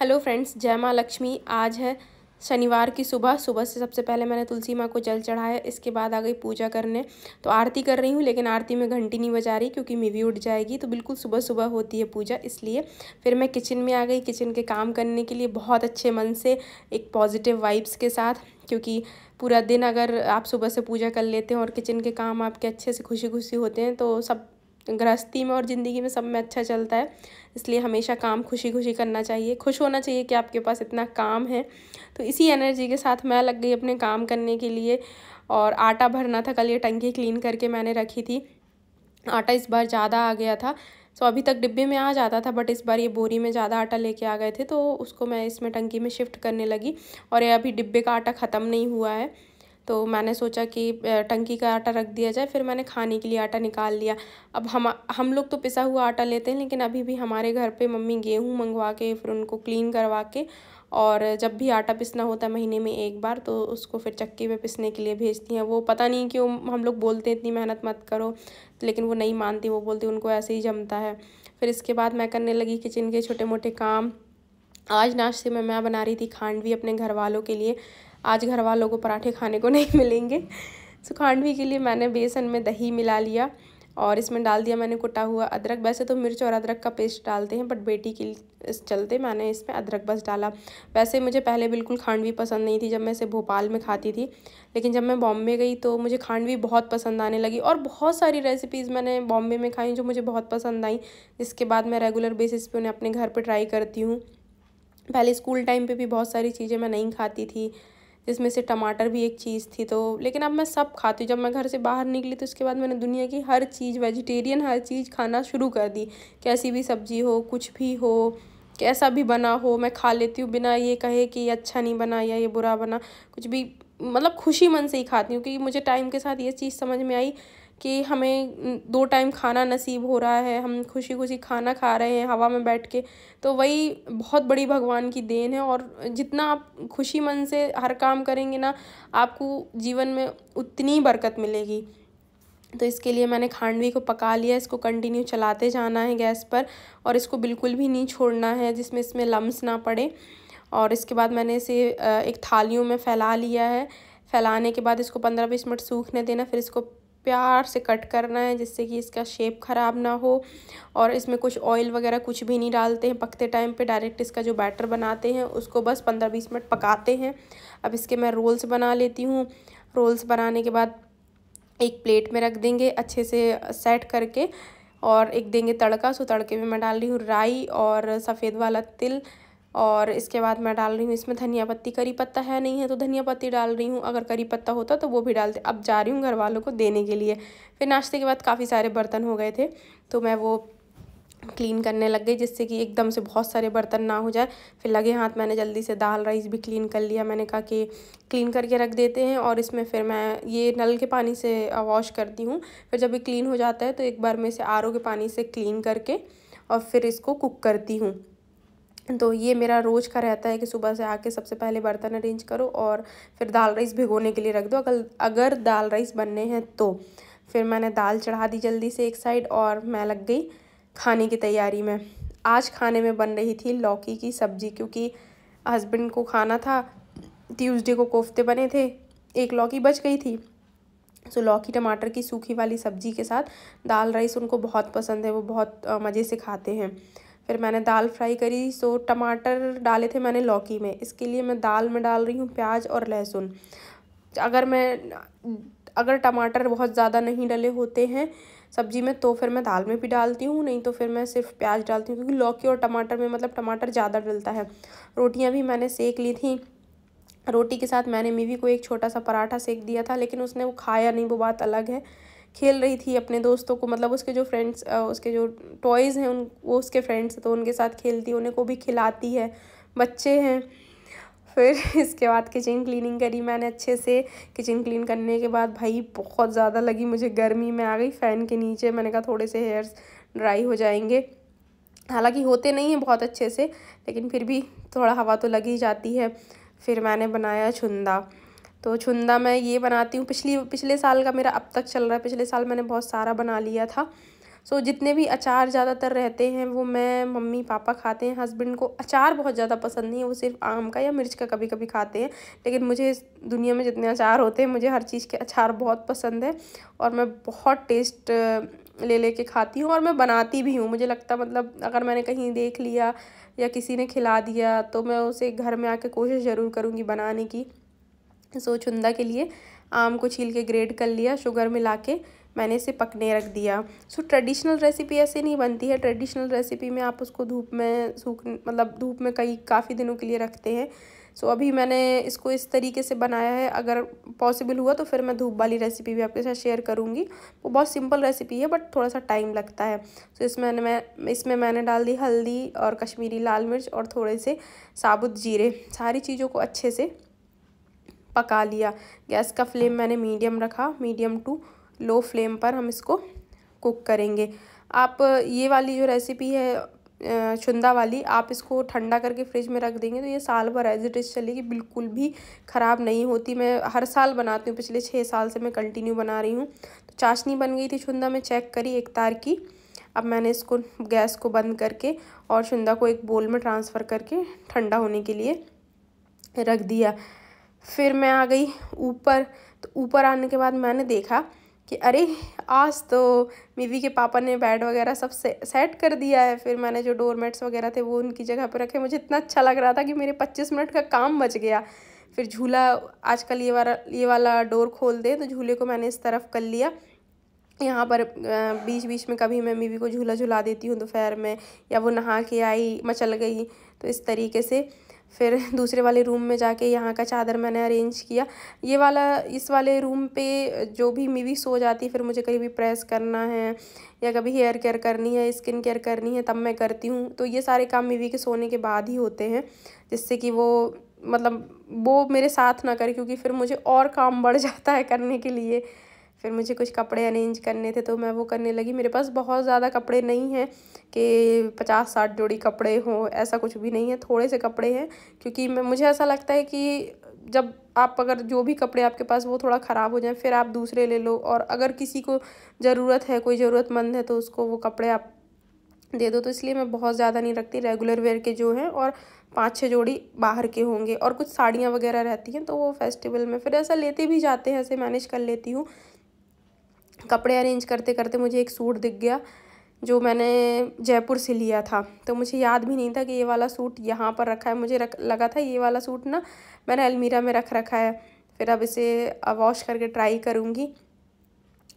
Hello friends, जय माँ लक्ष्मी। आज है शनिवार की सुबह। सुबह से सबसे पहले मैंने तुलसी माँ को जल चढ़ाया। इसके बाद आ गई पूजा करने। तो आरती कर रही हूँ, लेकिन आरती में घंटी नहीं बजा रही क्योंकि मिवी उठ जाएगी। तो बिल्कुल सुबह सुबह होती है पूजा, इसलिए फिर मैं किचन में आ गई किचन के काम करने के लिए, बहुत अच्छे मन से, एक पॉजिटिव वाइब्स के साथ। क्योंकि पूरा दिन अगर आप सुबह से पूजा कर लेते हैं और किचन के काम आपके अच्छे से खुशी खुशी होते हैं तो सब गृहस्थी में और ज़िंदगी में सब में अच्छा चलता है। इसलिए हमेशा काम खुशी खुशी करना चाहिए, खुश होना चाहिए कि आपके पास इतना काम है। तो इसी एनर्जी के साथ मैं लग गई अपने काम करने के लिए। और आटा भरना था, कल ये टंकी क्लीन करके मैंने रखी थी। आटा इस बार ज़्यादा आ गया था। सो अभी तक डिब्बे में आ जाता था, बट इस बार ये बोरी में ज़्यादा आटा लेके आ गए थे, तो उसको मैं इसमें टंकी में शिफ्ट करने लगी। और ये अभी डिब्बे का आटा ख़त्म नहीं हुआ है, तो मैंने सोचा कि टंकी का आटा रख दिया जाए। फिर मैंने खाने के लिए आटा निकाल लिया। अब हम लोग तो पिसा हुआ आटा लेते हैं, लेकिन अभी भी हमारे घर पे मम्मी गेहूँ मंगवा के फिर उनको क्लीन करवा के, और जब भी आटा पिसना होता है महीने में एक बार, तो उसको फिर चक्की में पिसने के लिए भेजती हैं। वो पता नहीं क्यों, हम लोग बोलते हैं इतनी मेहनत मत करो, लेकिन वो नहीं मानती। वो बोलती उनको ऐसे ही जमता है। फिर इसके बाद मैं करने लगी किचन के छोटे मोटे काम। आज नाश्ते में मैं बना रही थी खांडवी अपने घर वालों के लिए। आज घर वालों को पराठे खाने को नहीं मिलेंगे। सो खांडवी के लिए मैंने बेसन में दही मिला लिया और इसमें डाल दिया मैंने कुटा हुआ अदरक। वैसे तो मिर्च और अदरक का पेस्ट डालते हैं, बट बेटी के इस चलते मैंने इसमें अदरक बस डाला। वैसे मुझे पहले बिल्कुल खांडवी पसंद नहीं थी जब मैं इसे भोपाल में खाती थी, लेकिन जब मैं बॉम्बे गई तो मुझे खांडवी बहुत पसंद आने लगी। और बहुत सारी रेसिपीज़ मैंने बॉम्बे में खाई जो मुझे बहुत पसंद आई। इसके बाद मैं रेगुलर बेसिस पे उन्हें अपने घर पर ट्राई करती हूँ। पहले स्कूल टाइम पे भी बहुत सारी चीज़ें मैं नहीं खाती थी, जिसमें से टमाटर भी एक चीज़ थी। तो लेकिन अब मैं सब खाती हूँ। जब मैं घर से बाहर निकली तो उसके बाद मैंने दुनिया की हर चीज़, वेजिटेरियन हर चीज़ खाना शुरू कर दी। कैसी भी सब्ज़ी हो, कुछ भी हो, कैसा भी बना हो, मैं खा लेती हूँ बिना ये कहे कि ये अच्छा नहीं बना या ये बुरा बना। कुछ भी मतलब खुशी मन से ही खाती हूँ, क्योंकि मुझे टाइम के साथ ये चीज़ समझ में आई कि हमें 2 टाइम खाना नसीब हो रहा है, हम खुशी खुशी खाना खा रहे हैं हवा में बैठ के, तो वही बहुत बड़ी भगवान की देन है। और जितना आप खुशी मन से हर काम करेंगे ना, आपको जीवन में उतनी बरकत मिलेगी। तो इसके लिए मैंने खांडवी को पका लिया। इसको कंटिन्यू चलाते जाना है गैस पर, और इसको बिल्कुल भी नहीं छोड़ना है जिसमें इसमें लम्स ना पड़े। और इसके बाद मैंने इसे एक थालियों में फैला लिया है। फैलाने के बाद इसको 15-20 मिनट सूखने देना। फिर इसको प्यार से कट करना है, जिससे कि इसका शेप ख़राब ना हो। और इसमें कुछ ऑयल वगैरह कुछ भी नहीं डालते हैं पकते टाइम पे। डायरेक्ट इसका जो बैटर बनाते हैं उसको बस 15-20 मिनट पकाते हैं। अब इसके मैं रोल्स बना लेती हूँ। रोल्स बनाने के बाद एक प्लेट में रख देंगे अच्छे से सेट करके, और एक देंगे तड़का। सो तड़के में मैं डाल रही हूँ राई और सफ़ेद वाला तिल। और इसके बाद मैं डाल रही हूँ इसमें धनिया पत्ती। करी पत्ता है नहीं है तो धनिया पत्ती डाल रही हूँ, अगर करी पत्ता होता तो वो भी डालते। अब जा रही हूँ घर वालों को देने के लिए। फिर नाश्ते के बाद काफ़ी सारे बर्तन हो गए थे, तो मैं वो क्लीन करने लग गई, जिससे कि एकदम से बहुत सारे बर्तन ना हो जाए। फिर लगे हाथ मैंने जल्दी से दाल राइस भी क्लीन कर लिया। मैंने कहा कि क्लीन करके रख देते हैं, और इसमें फिर मैं ये नल के पानी से वॉश करती हूँ। फिर जब ये क्लीन हो जाता है तो एक बार मैं इसे आरओ के पानी से क्लीन करके और फिर इसको कुक करती हूँ। तो ये मेरा रोज़ का रहता है कि सुबह से आके सबसे पहले बर्तन अरेंज करो और फिर दाल राइस भिगोने के लिए रख दो, अगर दाल राइस बनने हैं तो। फिर मैंने दाल चढ़ा दी जल्दी से एक साइड, और मैं लग गई खाने की तैयारी में। आज खाने में बन रही थी लौकी की सब्ज़ी, क्योंकि हस्बैंड को खाना था। ट्यूसडे को कोफ्ते बने थे, एक लौकी बच गई थी। सो लौकी टमाटर की सूखी वाली सब्ज़ी के साथ दाल राइस उनको बहुत पसंद है, वो बहुत मज़े से खाते हैं। फिर मैंने दाल फ्राई करी। सो टमाटर डाले थे मैंने लौकी में, इसके लिए मैं दाल में डाल रही हूँ प्याज और लहसुन। अगर टमाटर बहुत ज़्यादा नहीं डले होते हैं सब्ज़ी में तो फिर मैं दाल में भी डालती हूँ, नहीं तो फिर मैं सिर्फ प्याज डालती हूँ, क्योंकि लौकी और टमाटर में मतलब टमाटर ज़्यादा डलता है। रोटियाँ भी मैंने सेक ली थी। रोटी के साथ मैंने मिवी को एक छोटा सा पराठा सेक दिया था, लेकिन उसने वो खाया नहीं, वो बात अलग है। खेल रही थी अपने दोस्तों को, मतलब उसके जो फ्रेंड्स, उसके जो टॉयज़ हैं वो उसके फ्रेंड्स, तो उनके साथ खेलती है, उन्हें को भी खिलाती है, बच्चे हैं। फिर इसके बाद किचन क्लीनिंग करी मैंने अच्छे से। किचन क्लीन करने के बाद भाई बहुत ज़्यादा लगी मुझे गर्मी, में आ गई फ़ैन के नीचे। मैंने कहा थोड़े से हेयर्स ड्राई हो जाएंगे, हालांकि होते नहीं हैं बहुत अच्छे से, लेकिन फिर भी थोड़ा हवा तो लग ही जाती है। फिर मैंने बनाया छुंदा। तो छुंदा मैं ये बनाती हूँ पिछले साल का मेरा अब तक चल रहा है। पिछले साल मैंने बहुत सारा बना लिया था, सो जितने भी अचार ज़्यादातर रहते हैं वो मैं, मम्मी पापा खाते हैं। हस्बैंड को अचार बहुत ज़्यादा पसंद नहीं है, वो सिर्फ आम का या मिर्च का कभी कभी खाते हैं। लेकिन मुझे इस दुनिया में जितने अचार होते हैं, मुझे हर चीज़ के अचार बहुत पसंद है और मैं बहुत टेस्ट ले के खाती हूँ और मैं बनाती भी हूँ। मुझे लगता, मतलब अगर मैंने कहीं देख लिया या किसी ने खिला दिया तो मैं उसे घर में आके कोशिश ज़रूर करूँगी बनाने की। सो चुंदा के लिए आम को छील के ग्रेट कर लिया, शुगर मिला के मैंने इसे पकने रख दिया। सो ट्रेडिशनल रेसिपी ऐसे नहीं बनती है। ट्रेडिशनल रेसिपी में आप उसको धूप में मतलब धूप में काफ़ी दिनों के लिए रखते हैं। सो अभी मैंने इसको इस तरीके से बनाया है। अगर पॉसिबल हुआ तो फिर मैं धूप वाली रेसिपी भी आपके साथ शेयर करूँगी। वो बहुत सिंपल रेसिपी है बट थोड़ा सा टाइम लगता है। सो इसमें मैंने डाल दी हल्दी और कश्मीरी लाल मिर्च और थोड़े से साबुत जीरे। सारी चीज़ों को अच्छे से पका लिया। गैस का फ्लेम मैंने मीडियम रखा, मीडियम टू लो फ्लेम पर हम इसको कुक करेंगे। आप ये वाली जो रेसिपी है चुंदा वाली, आप इसको ठंडा करके फ्रिज में रख देंगे तो ये साल भर एज इट इज़ चलेगी, बिल्कुल भी ख़राब नहीं होती। मैं हर साल बनाती हूँ, पिछले 6 साल से मैं कंटिन्यू बना रही हूँ। तो चाशनी बन गई थी चुंदा में, चेक करी 1 तार की। अब मैंने इसको गैस को बंद करके और चुंदा को एक बोल में ट्रांसफ़र करके ठंडा होने के लिए रख दिया। फिर मैं आ गई ऊपर। तो ऊपर आने के बाद मैंने देखा कि अरे आज तो मिवी के पापा ने बेड वगैरह सब सेट कर दिया है। फिर मैंने जो डोरमेट्स वगैरह थे वो उनकी जगह पर रखे। मुझे इतना अच्छा लग रहा था कि मेरे 25 मिनट का काम बच गया। फिर झूला, आजकल ये वाला डोर खोल दे, तो झूले को मैंने इस तरफ कर लिया। यहाँ पर बीच बीच में कभी मैं मिवी को झूला झुला देती हूँ दोपहर में, या वो नहा के आई मचल गई तो इस तरीके से। फिर दूसरे वाले रूम में जाके यहाँ का चादर मैंने अरेंज किया। इस वाले रूम पे जो भी मिवी सो जाती, फिर मुझे कहीं भी प्रेस करना है या कभी हेयर केयर करनी है, स्किन केयर करनी है, तब मैं करती हूँ। तो ये सारे काम मिवी के सोने के बाद ही होते हैं, जिससे कि वो मेरे साथ ना करे, क्योंकि फिर मुझे और काम बढ़ जाता है करने के लिए। फिर मुझे कुछ कपड़े अरेंज करने थे तो मैं वो करने लगी। मेरे पास बहुत ज़्यादा कपड़े नहीं हैं कि 50-60 जोड़ी कपड़े हों, ऐसा कुछ भी नहीं है, थोड़े से कपड़े हैं। क्योंकि मुझे ऐसा लगता है कि जब आप अगर जो भी कपड़े आपके पास वो थोड़ा ख़राब हो जाए, फिर आप दूसरे ले लो, और अगर किसी को ज़रूरत है, कोई ज़रूरतमंद है, तो उसको वो कपड़े आप दे दो। तो इसलिए मैं बहुत ज़्यादा नहीं रखती, रेगुलर वेयर के जो हैं और 5-6 जोड़ी बाहर के होंगे, और कुछ साड़ियाँ वगैरह रहती हैं तो वो फेस्टिवल में फिर ऐसा लेते भी जाते हैं, ऐसे मैनेज कर लेती हूँ। कपड़े अरेंज करते करते मुझे एक सूट दिख गया जो मैंने जयपुर से लिया था। तो मुझे याद भी नहीं था कि ये वाला सूट यहाँ पर रखा है। मुझे लगा था ये वाला सूट ना मैंने अलमीरा में रख रखा है। फिर अब इसे वॉश करके ट्राई करूँगी।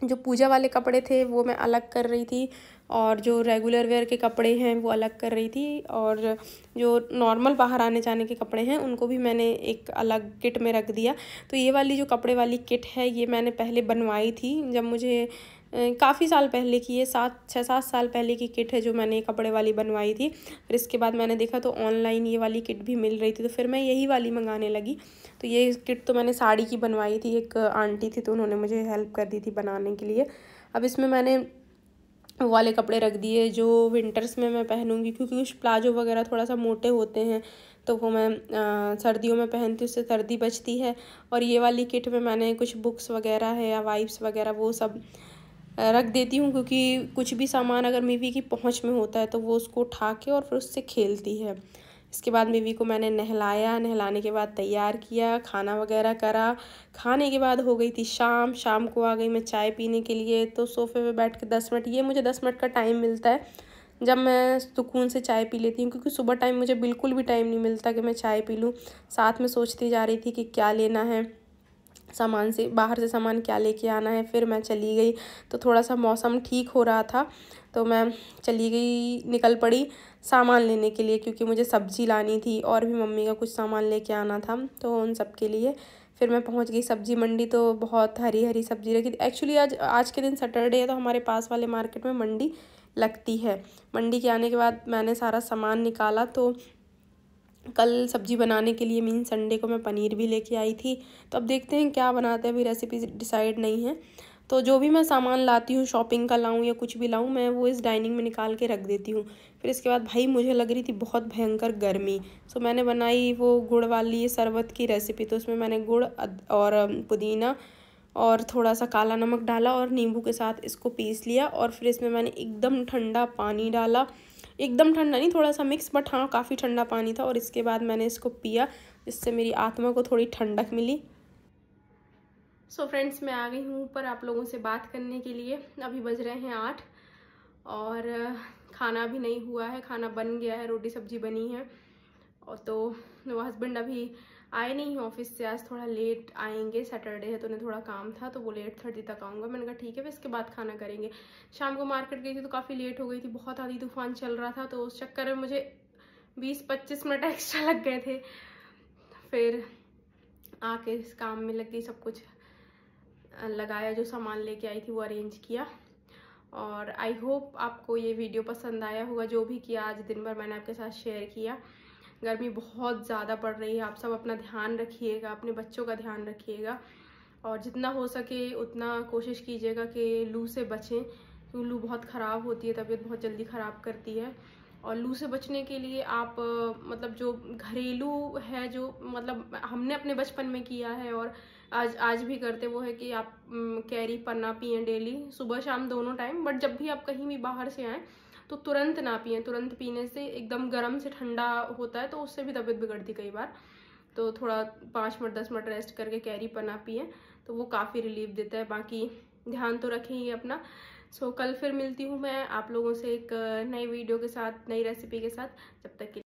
जो पूजा वाले कपड़े थे वो मैं अलग कर रही थी, और जो रेगुलर वेयर के कपड़े हैं वो अलग कर रही थी, और जो नॉर्मल बाहर आने जाने के कपड़े हैं उनको भी मैंने एक अलग किट में रख दिया। तो ये वाली जो कपड़े वाली किट है ये मैंने पहले बनवाई थी, जब मुझे काफ़ी साल पहले की, ये 6-7 साल पहले की किट है जो मैंने कपड़े वाली बनवाई थी। फिर इसके बाद मैंने देखा तो ऑनलाइन ये वाली किट भी मिल रही थी, तो फिर मैं यही वाली मंगाने लगी। तो ये किट तो मैंने साड़ी की बनवाई थी, एक आंटी थी तो उन्होंने मुझे हेल्प कर दी थी बनाने के लिए। अब इसमें मैंने वो वाले कपड़े रख दिए जो विंटर्स में मैं पहनूंगी, क्योंकि कुछ प्लाजो वगैरह थोड़ा सा मोटे होते हैं तो वो मैं सर्दियों में पहनती हूँ, उससे सर्दी बचती है। और ये वाली किट में मैंने कुछ बुक्स वगैरह है या वाइप्स वगैरह वो सब रख देती हूँ, क्योंकि कुछ भी सामान अगर मिवी की पहुँच में होता है तो वो उसको उठा के और फिर उससे खेलती है। इसके बाद मिवी को मैंने नहलाया, नहलाने के बाद तैयार किया, खाना वगैरह करा। खाने के बाद हो गई थी शाम को आ गई मैं चाय पीने के लिए। तो सोफ़े पे बैठ के 10 मिनट, ये मुझे 10 मिनट का टाइम मिलता है जब मैं सुकून से चाय पी लेती हूँ, क्योंकि सुबह टाइम मुझे बिल्कुल भी टाइम नहीं मिलता कि मैं चाय पी लूँ। साथ में सोचती जा रही थी कि क्या लेना है, बाहर से सामान क्या लेके आना है। फिर मैं चली गई, तो थोड़ा सा मौसम ठीक हो रहा था तो मैं चली गई, निकल पड़ी सामान लेने के लिए, क्योंकि मुझे सब्ज़ी लानी थी और भी मम्मी का कुछ सामान लेके आना था, तो उन सब के लिए। फिर मैं पहुंच गई सब्ज़ी मंडी, तो बहुत हरी हरी सब्ज़ी रखी थी। एक्चुअली आज के दिन सैटरडे है तो हमारे पास वाले मार्केट में मंडी लगती है। मंडी के आने के बाद मैंने सारा सामान निकाला, तो कल सब्ज़ी बनाने के लिए मीन संडे को मैं पनीर भी लेके आई थी। तो अब देखते हैं क्या बनाते हैं, अभी रेसिपी डिसाइड नहीं है। तो जो भी मैं सामान लाती हूँ, शॉपिंग का लाऊं या कुछ भी लाऊं, मैं वो इस डाइनिंग में निकाल के रख देती हूँ। फिर इसके बाद भाई मुझे लग रही थी बहुत भयंकर गर्मी, सो मैंने बनाई वो गुड़ वाली ये शरबत की रेसिपी। तो उसमें मैंने गुड़ और पुदीना और थोड़ा सा काला नमक डाला और नींबू के साथ इसको पीस लिया। और फिर इसमें मैंने एकदम ठंडा पानी डाला, एकदम ठंडा नहीं, थोड़ा सा मिक्स, बट हाँ काफ़ी ठंडा पानी था। और इसके बाद मैंने इसको पिया, जिससे मेरी आत्मा को थोड़ी ठंडक मिली। सो फ्रेंड्स, मैं आ गई हूँ ऊपर आप लोगों से बात करने के लिए। अभी बज रहे हैं 8 और खाना भी नहीं हुआ है, खाना बन गया है, रोटी सब्जी बनी है। और तो वो हस्बैंड अभी आए नहीं ऑफिस से, आज थोड़ा लेट आएंगे, सैटरडे है तो उन्हें थोड़ा काम था, तो बोले 8:30 तक आऊँगा। मैंने कहा ठीक है, फिर इसके बाद खाना करेंगे। शाम को मार्केट गई थी तो काफ़ी लेट हो गई थी, बहुत आंधी तूफान चल रहा था, तो उस चक्कर में मुझे 20-25 मिनट एक्स्ट्रा लग गए थे। फिर आके इस काम में लग गई, सब कुछ लगाया, जो सामान लेके आई थी वो अरेंज किया। और आई होप आपको ये वीडियो पसंद आया होगा, जो भी किया आज दिन भर मैंने आपके साथ शेयर किया। गर्मी बहुत ज़्यादा पड़ रही है, आप सब अपना ध्यान रखिएगा, अपने बच्चों का ध्यान रखिएगा, और जितना हो सके उतना कोशिश कीजिएगा कि लू से बचें, क्योंकि लू बहुत ख़राब होती है, तबीयत बहुत जल्दी ख़राब करती है। और लू से बचने के लिए आप मतलब जो घरेलू है, जो मतलब हमने अपने बचपन में किया है और आज भी करते, वो है कि आप कैरी पन्ना पिएं डेली, सुबह शाम दोनों टाइम। बट जब भी आप कहीं भी बाहर से आएँ तो तुरंत ना पिएं, तुरंत पीने से एकदम गर्म से ठंडा होता है, तो उससे भी तबीयत बिगड़ती कई बार। तो थोड़ा 5 मिनट 10 मिनट रेस्ट करके कैरी पन्ना पिएं, तो वो काफ़ी रिलीफ देता है। बाकी ध्यान तो रखें ही अपना। सो कल फिर मिलती हूँ मैं आप लोगों से एक नई वीडियो के साथ, नई रेसिपी के साथ। जब तक के